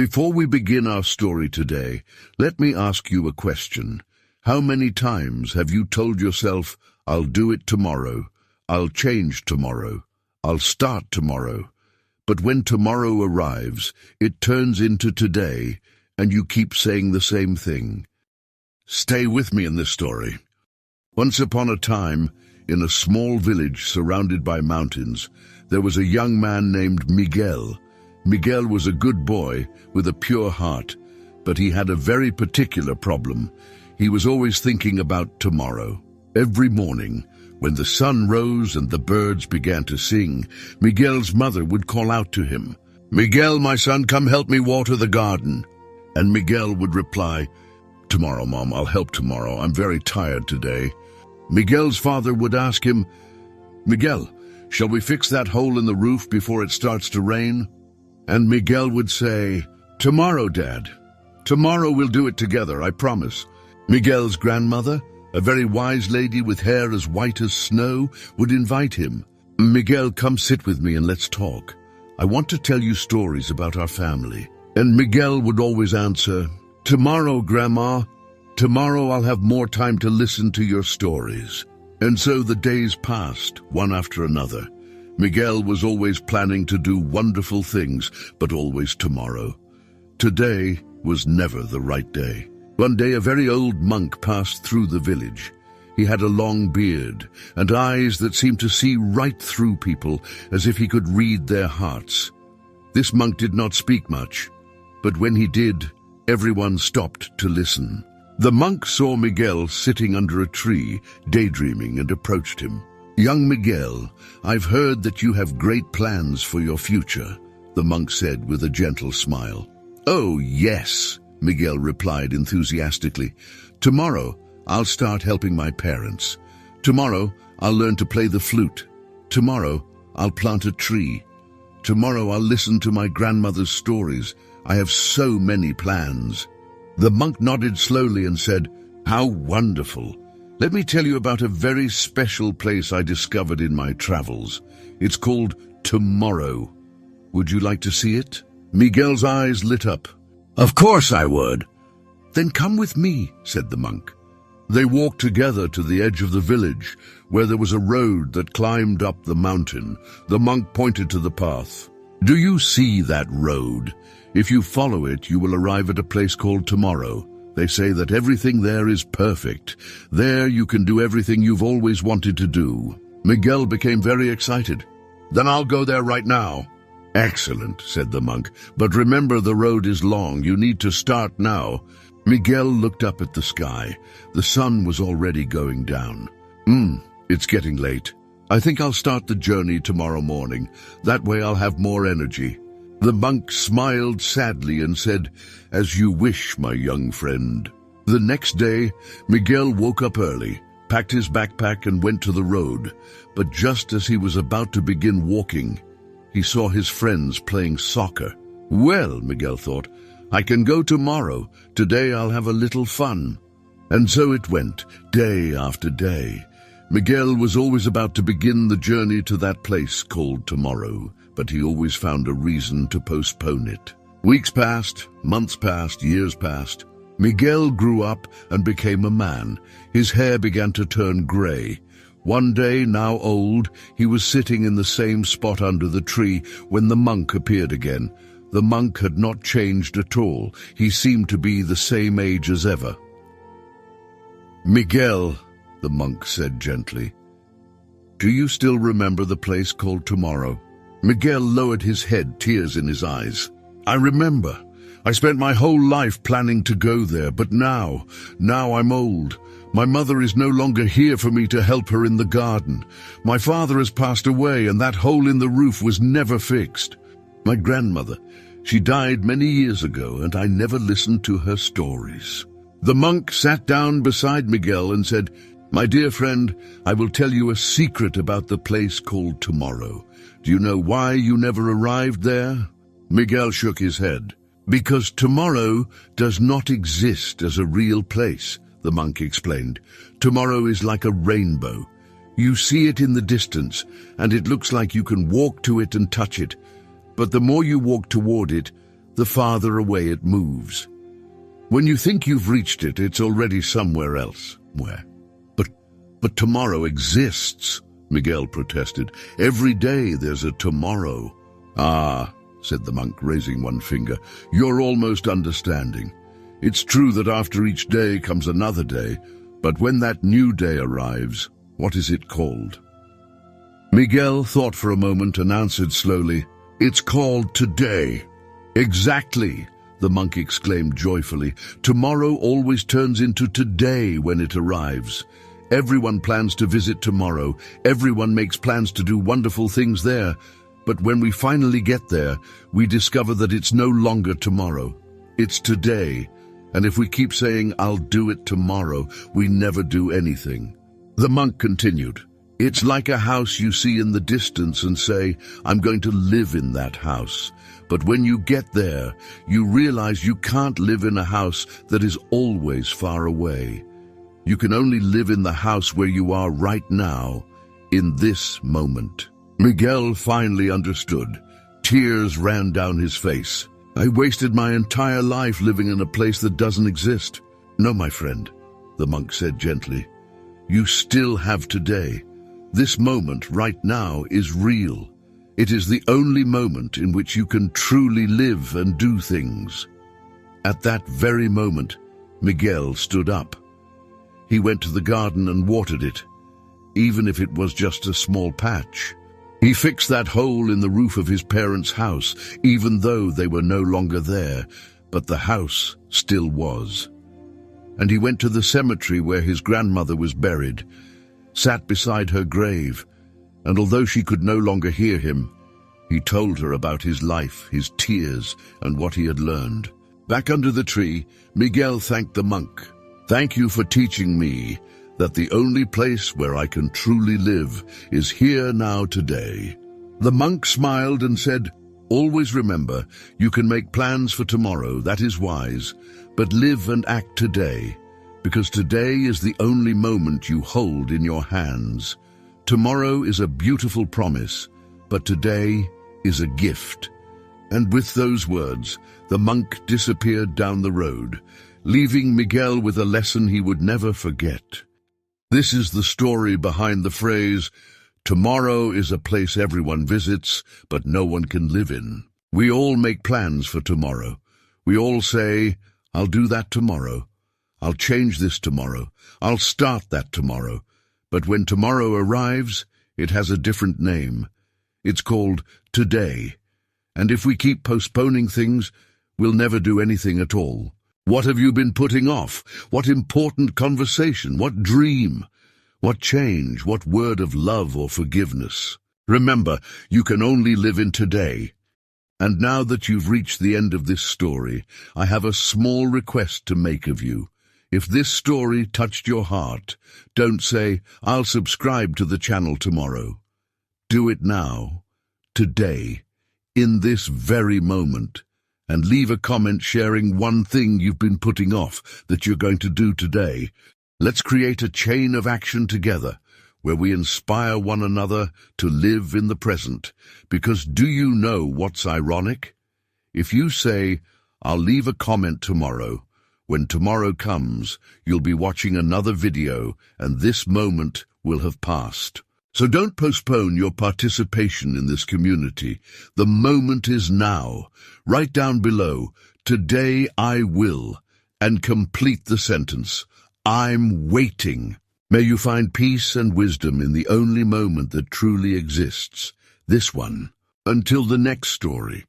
Before we begin our story today, let me ask you a question. How many times have you told yourself, "I'll do it tomorrow, I'll change tomorrow, I'll start tomorrow"? But when tomorrow arrives, it turns into today, and you keep saying the same thing. Stay with me in this story. Once upon a time, in a small village surrounded by mountains, there was a young man named Miguel. Miguel was a good boy with a pure heart, but he had a very particular problem. He was always thinking about tomorrow. Every morning, when the sun rose and the birds began to sing, Miguel's mother would call out to him, "Miguel, my son, come help me water the garden." And Miguel would reply, "Tomorrow, Mom, I'll help tomorrow. I'm very tired today." Miguel's father would ask him, "Miguel, shall we fix that hole in the roof before it starts to rain?" And Miguel would say, "Tomorrow, Dad. Tomorrow we'll do it together, I promise." Miguel's grandmother, a very wise lady with hair as white as snow, would invite him. "Miguel, come sit with me and let's talk. I want to tell you stories about our family." And Miguel would always answer, "Tomorrow, Grandma. Tomorrow I'll have more time to listen to your stories." And so the days passed, one after another. Miguel was always planning to do wonderful things, but always tomorrow. Today was never the right day. One day a very old monk passed through the village. He had a long beard and eyes that seemed to see right through people, as if he could read their hearts. This monk did not speak much, but when he did, everyone stopped to listen. The monk saw Miguel sitting under a tree, daydreaming, and approached him. "Young Miguel, I've heard that you have great plans for your future," the monk said with a gentle smile. "Oh, yes," Miguel replied enthusiastically. "Tomorrow, I'll start helping my parents. Tomorrow, I'll learn to play the flute. Tomorrow, I'll plant a tree. Tomorrow, I'll listen to my grandmother's stories. I have so many plans." The monk nodded slowly and said, "How wonderful. Let me tell you about a very special place I discovered in my travels. It's called Tomorrow. Would you like to see it?" Miguel's eyes lit up. "Of course I would." "Then come with me," said the monk. They walked together to the edge of the village, where there was a road that climbed up the mountain. The monk pointed to the path. "Do you see that road? If you follow it, you will arrive at a place called Tomorrow. They say that everything there is perfect. There you can do everything you've always wanted to do." Miguel became very excited. "Then I'll go there right now." "Excellent," said the monk. "But remember, the road is long. You need to start now." Miguel looked up at the sky. The sun was already going down. It's getting late. I think I'll start the journey tomorrow morning. That way I'll have more energy." The monk smiled sadly and said, "As you wish, my young friend." The next day, Miguel woke up early, packed his backpack and went to the road. But just as he was about to begin walking, he saw his friends playing soccer. "Well," Miguel thought, "I can go tomorrow. Today I'll have a little fun." And so it went, day after day. Miguel was always about to begin the journey to that place called Tomorrow, but he always found a reason to postpone it. Weeks passed, months passed, years passed. Miguel grew up and became a man. His hair began to turn gray. One day, now old, he was sitting in the same spot under the tree when the monk appeared again. The monk had not changed at all. He seemed to be the same age as ever. "Miguel," the monk said gently, "do you still remember the place called Tomorrow?" Miguel lowered his head, tears in his eyes. "I remember. I spent my whole life planning to go there, but now I'm old. My mother is no longer here for me to help her in the garden. My father has passed away, and that hole in the roof was never fixed. My grandmother, she died many years ago, and I never listened to her stories." The monk sat down beside Miguel and said, "My dear friend, I will tell you a secret about the place called Tomorrow. Do you know why you never arrived there?" Miguel shook his head. "Because tomorrow does not exist as a real place," the monk explained. "Tomorrow is like a rainbow. You see it in the distance, and it looks like you can walk to it and touch it. But the more you walk toward it, the farther away it moves. When you think you've reached it, it's already somewhere else. Where? But tomorrow exists, Miguel protested. Every day there's a tomorrow. Ah, said the monk, raising one finger, you're almost understanding. It's true that after each day comes another day, but when that new day arrives, what is it called? Miguel thought for a moment and answered slowly, it's called today. Exactly, the monk exclaimed joyfully. Tomorrow always turns into today when it arrives. Everyone plans to visit tomorrow. Everyone makes plans to do wonderful things there. But when we finally get there, we discover that it's no longer tomorrow. It's today. And if we keep saying, I'll do it tomorrow, we never do anything. The monk continued, it's like a house you see in the distance and say, I'm going to live in that house. But when you get there, you realize you can't live in a house that is always far away. You can only live in the house where you are right now, in this moment. Miguel finally understood. Tears ran down his face. I wasted my entire life living in a place that doesn't exist. No, my friend, the monk said gently. You still have today. This moment right now is real. It is the only moment in which you can truly live and do things. At that very moment, Miguel stood up. He went to the garden and watered it, even if it was just a small patch. He fixed that hole in the roof of his parents' house, even though they were no longer there, but the house still was. And he went to the cemetery where his grandmother was buried, sat beside her grave, and although she could no longer hear him, he told her about his life, his tears, and what he had learned. Back under the tree, Miguel thanked the monk. Thank you for teaching me that the only place where I can truly live is here now today. The monk smiled and said, always remember, you can make plans for tomorrow, that is wise, but live and act today, because today is the only moment you hold in your hands. Tomorrow is a beautiful promise, but today is a gift. And with those words, the monk disappeared down the road, leaving Miguel with a lesson he would never forget. This is the story behind the phrase, tomorrow is a place everyone visits, but no one can live in. We all make plans for tomorrow. We all say, I'll do that tomorrow. I'll change this tomorrow. I'll start that tomorrow. But when tomorrow arrives, it has a different name. It's called today. And if we keep postponing things, we'll never do anything at all. What have you been putting off? What important conversation? What dream? What change? What word of love or forgiveness? Remember, you can only live in today. And now that you've reached the end of this story, I have a small request to make of you. If this story touched your heart, don't say, I'll subscribe to the channel tomorrow. Do it now, today, in this very moment. And leave a comment sharing one thing you've been putting off that you're going to do today. Let's create a chain of action together where we inspire one another to live in the present. Because do you know what's ironic? If you say, I'll leave a comment tomorrow, when tomorrow comes, you'll be watching another video and this moment will have passed. So don't postpone your participation in this community. The moment is now. Write down below, today I will, and complete the sentence, I'm waiting. May you find peace and wisdom in the only moment that truly exists, this one. Until the next story.